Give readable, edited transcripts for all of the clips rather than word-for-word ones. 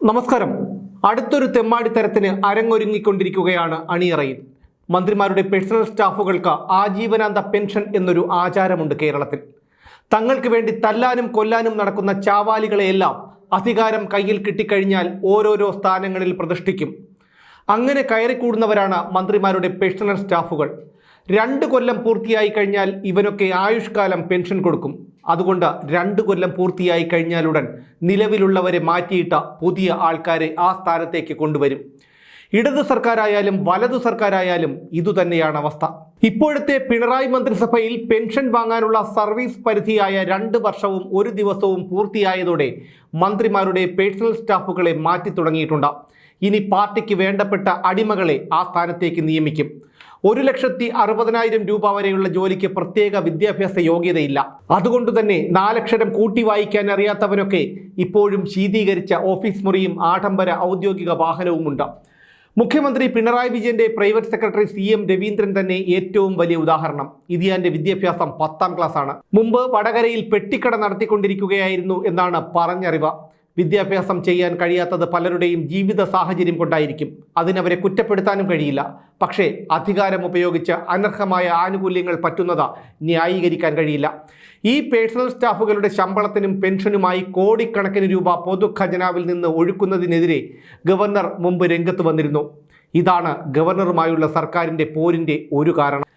നമസ്കാരം. അടുത്തൊരു തെമ്മാടിത്തരത്തിന് അരങ്ങൊരുങ്ങിക്കൊണ്ടിരിക്കുകയാണ് അണിയറയിൽ. മന്ത്രിമാരുടെ പേഴ്സണൽ സ്റ്റാഫുകൾക്ക് ആജീവനാന്ത പെൻഷൻ എന്നൊരു ആചാരമുണ്ട് കേരളത്തിൽ. തങ്ങൾക്ക് വേണ്ടി തല്ലാനും കൊല്ലാനും നടക്കുന്ന ചാവാലികളെയെല്ലാം അധികാരം കയ്യിൽ കിട്ടിക്കഴിഞ്ഞാൽ ഓരോരോ സ്ഥാനങ്ങളിൽ പ്രതിഷ്ഠിക്കും. അങ്ങനെ കയറിക്കൂടുന്നവരാണ് മന്ത്രിമാരുടെ പേഴ്സണൽ സ്റ്റാഫുകൾ. 2 കൊല്ലം പൂർത്തിയായി കഴിഞ്ഞാൽ ഇവനൊക്കെ ആയുഷ്കാലം പെൻഷൻ കൊടുക്കും. അതുകൊണ്ട് 2 കൊല്ലം പൂർത്തിയായി കഴിഞ്ഞാലുടൻ നിലവിലുള്ളവരെ മാറ്റിയിട്ട പുതിയ ആൾക്കാരെ ആ സ്ഥാനത്തേക്ക് കൊണ്ടുവരും. ഇടതു സർക്കാരായാലും വലതു സർക്കാരായാലും ഇതുതന്നെയാണ് അവസ്ഥ. ഇപ്പോഴത്തെ പിണറായി മന്ത്രിസഭയിൽ പെൻഷൻ വാങ്ങാനുള്ള സർവീസ് പരിധിയായ 2 വർഷവും 1 ദിവസവും പൂർത്തിയായതോടെ മന്ത്രിമാരുടെ പേഴ്സണൽ സ്റ്റാഫുകളെ മാറ്റി തുടങ്ങിയിട്ടുണ്ട്. ഇനി പാർട്ടിക്ക് വേണ്ടപ്പെട്ട അടിമകളെ ആ സ്ഥാനത്തേക്ക് നിയമിക്കും. 1,60,000 രൂപ വരെയുള്ള ജോലിക്ക് പ്രത്യേക വിദ്യാഭ്യാസ യോഗ്യതയില്ല. അതുകൊണ്ട് തന്നെ 4 അക്ഷരം കൂട്ടി വായിക്കാൻ അറിയാത്തവനൊക്കെ ഇപ്പോഴും ശീതീകരിച്ച ഓഫീസ് മുറിയും ആഡംബര ഔദ്യോഗിക വാഹനവുമുണ്ട്. മുഖ്യമന്ത്രി പിണറായി വിജയന്റെ പ്രൈവറ്റ് സെക്രട്ടറി CM രവീന്ദ്രൻ തന്നെ ഏറ്റവും വലിയ ഉദാഹരണം. ഇതിയാന്റെ വിദ്യാഭ്യാസം 10ാം ക്ലാസ്സാണ്. മുമ്പ് വടകരയിൽ പെട്ടിക്കട നടത്തിക്കൊണ്ടിരിക്കുകയായിരുന്നു എന്നാണ് പറഞ്ഞറിവ്. വിദ്യാഭ്യാസം ചെയ്യാൻ കഴിയാത്തത് പലരുടെയും ജീവിത സാഹചര്യം കൊണ്ടായിരിക്കും. അതിനവരെ കുറ്റപ്പെടുത്താനും കഴിയില്ല. പക്ഷേ അധികാരം ഉപയോഗിച്ച് അനർഹമായ ആനുകൂല്യങ്ങൾ പറ്റുന്നത് ന്യായീകരിക്കാൻ കഴിയില്ല. ഈ പേഴ്സണൽ സ്റ്റാഫുകളുടെ ശമ്പളത്തിനും പെൻഷനുമായി കോടിക്കണക്കിന് രൂപ പൊതുഖജനാവിൽ നിന്ന് ഒഴുക്കുന്നതിനെതിരെ ഗവർണർ മുമ്പ് രംഗത്ത് വന്നിരുന്നു. ഇതാണ് ഗവർണറുമായുള്ള സർക്കാരിൻ്റെ പോരിൻ്റെ ഒരു കാരണം.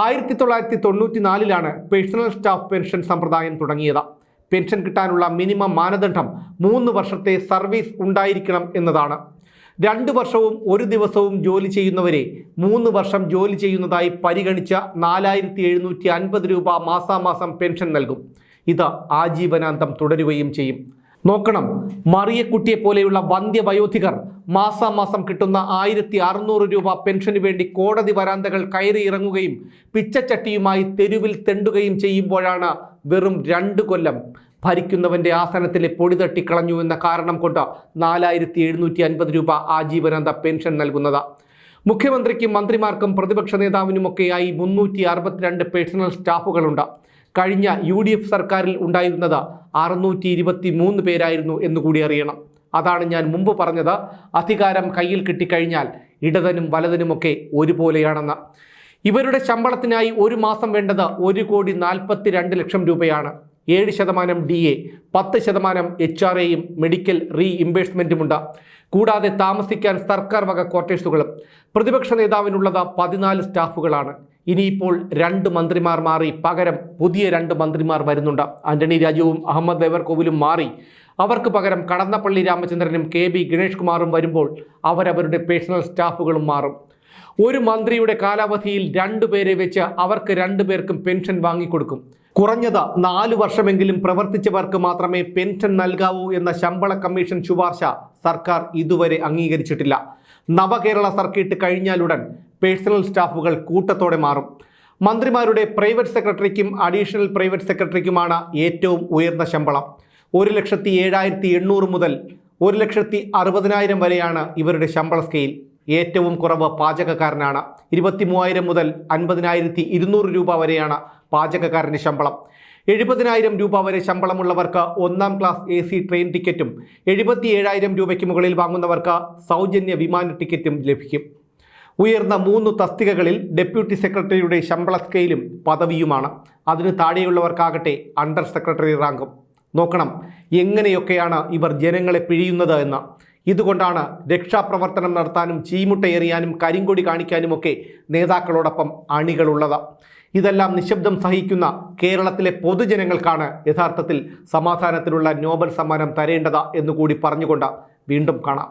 1994 പേഴ്സണൽ സ്റ്റാഫ് പെൻഷൻ സമ്പ്രദായം തുടങ്ങിയത്. പെൻഷൻ കിട്ടാനുള്ള മിനിമം മാനദണ്ഡം 3 വർഷത്തെ സർവീസ് ഉണ്ടായിരിക്കണം എന്നതാണ്. 2 വർഷവും 1 ദിവസവും ജോലി ചെയ്യുന്നവരെ 3 വർഷം ജോലി ചെയ്യുന്നതായി പരിഗണിച്ച 4,750 രൂപ മാസാമാസം പെൻഷൻ നൽകും. ഇത് ആജീവനാന്തം തുടരുകയും ചെയ്യും. നോക്കണം, മറിയക്കുട്ടിയെ പോലെയുള്ള വന്ധ്യവയോധികർ മാസാമാസം കിട്ടുന്ന 1,600 രൂപ പെൻഷന് വേണ്ടി കോടതി വരാന്തകൾ കയറി ഇറങ്ങുകയും പിച്ചച്ചട്ടിയുമായി തെരുവിൽ തെണ്ടുകയും ചെയ്യുമ്പോഴാണ് വെറും 2 കൊല്ലം ഭരിക്കുന്നവൻ്റെ ആസനത്തിലെ പൊടി തട്ടിക്കളഞ്ഞു എന്ന കാരണം കൊണ്ട് 4,750 രൂപ ആജീവനാന്ത പെൻഷൻ നൽകുന്നത്. മുഖ്യമന്ത്രിക്കും മന്ത്രിമാർക്കും പ്രതിപക്ഷ നേതാവിനുമൊക്കെയായി 362 പേഴ്സണൽ സ്റ്റാഫുകളുണ്ട്. കഴിഞ്ഞ UDF സർക്കാരിൽ ഉണ്ടായിരുന്നത് 623 പേരായിരുന്നു എന്നുകൂടി അറിയണം. അതാണ് ഞാൻ മുമ്പ് പറഞ്ഞത്, അധികാരം കയ്യിൽ കിട്ടിക്കഴിഞ്ഞാൽ ഇടതനും വലതനുമൊക്കെ ഒരുപോലെയാണെന്ന്. ഇവരുടെ ശമ്പളത്തിനായി ഒരു മാസം വേണ്ടത് 1,42,00,000 രൂപയാണ്. 7% DA, 10% HRAയും മെഡിക്കൽ റീഇംബേഴ്സ്മെൻറ്റുമുണ്ട്. കൂടാതെ താമസിക്കാൻ സർക്കാർ വക ക്വാർട്ടേഴ്സുകളും. പ്രതിപക്ഷ നേതാവിനുള്ളത് 14 സ്റ്റാഫുകളാണ്. ഇനിയിപ്പോൾ 2 മന്ത്രിമാർ മാറി പകരം പുതിയ 2 മന്ത്രിമാർ വരുന്നുണ്ട്. ആന്റണി രാജുവും അഹമ്മദ് ദേവർകോവിലും മാറി അവർക്ക് പകരം കടന്നപ്പള്ളി രാമചന്ദ്രനും KB ഗണേഷ് കുമാറും വരുമ്പോൾ അവരവരുടെ പേഴ്സണൽ സ്റ്റാഫുകളും മാറും. ഒരു മന്ത്രിയുടെ കാലാവധിയിൽ 2 പേരെ വെച്ച് അവർക്ക് 2 പേർക്കും പെൻഷൻ വാങ്ങിക്കൊടുക്കും. കുറഞ്ഞത് 4 വർഷമെങ്കിലും പ്രവർത്തിച്ചവർക്ക് മാത്രമേ പെൻഷൻ നൽകാവൂ എന്ന ശമ്പള കമ്മീഷൻ ശുപാർശ സർക്കാർ ഇതുവരെ അംഗീകരിച്ചിട്ടില്ല. നവകേരള സർക്കിട്ട് കഴിഞ്ഞാലുടൻ പേഴ്സണൽ സ്റ്റാഫുകൾ കൂട്ടത്തോടെ മാറും. മന്ത്രിമാരുടെ പ്രൈവറ്റ് സെക്രട്ടറിക്കും അഡീഷണൽ പ്രൈവറ്റ് സെക്രട്ടറിക്കുമാണ് ഏറ്റവും ഉയർന്ന ശമ്പളം. 1,07,800 മുതൽ 1,60,000 വരെയാണ് ഇവരുടെ ശമ്പള സ്കെയിൽ. ഏറ്റവും കുറവ് പാചകക്കാരനാണ്. 23,000 മുതൽ 50,200 രൂപ വരെയാണ് പാചകക്കാരൻ്റെ ശമ്പളം. 70,000 രൂപ വരെ ശമ്പളമുള്ളവർക്ക് 1ാം ക്ലാസ് AC ട്രെയിൻ ടിക്കറ്റും 77,000 രൂപയ്ക്ക് മുകളിൽ വാങ്ങുന്നവർക്ക് സൗജന്യ വിമാന ടിക്കറ്റും ലഭിക്കും. ഉയർന്ന 3 തസ്തികകളിൽ ഡെപ്യൂട്ടി സെക്രട്ടറിയുടെ ശമ്പള സ്കെയിലും പദവിയുമാണ്. അതിന് താഴെയുള്ളവർക്കാകട്ടെ അണ്ടർ സെക്രട്ടറി റാങ്കും. നോക്കണം എങ്ങനെയൊക്കെയാണ് ഇവർ ജനങ്ങളെ പിഴിയുന്നത് എന്ന്. ഇതുകൊണ്ടാണ് രക്ഷാപ്രവർത്തനം നടത്താനും ചീമുട്ടയെറിയാനും കരിങ്കൊടി കാണിക്കാനുമൊക്കെ നേതാക്കളോടൊപ്പം അണികളുള്ളത്. ഇതെല്ലാം നിശബ്ദം സഹിക്കുന്ന കേരളത്തിലെ പൊതുജനങ്ങൾക്കാണ് യഥാർത്ഥത്തിൽ സമാധാനത്തിനുള്ള നോബൽ സമ്മാനം തരേണ്ടത് എന്നുകൂടി പറഞ്ഞുകൊണ്ട് വീണ്ടും കാണാം.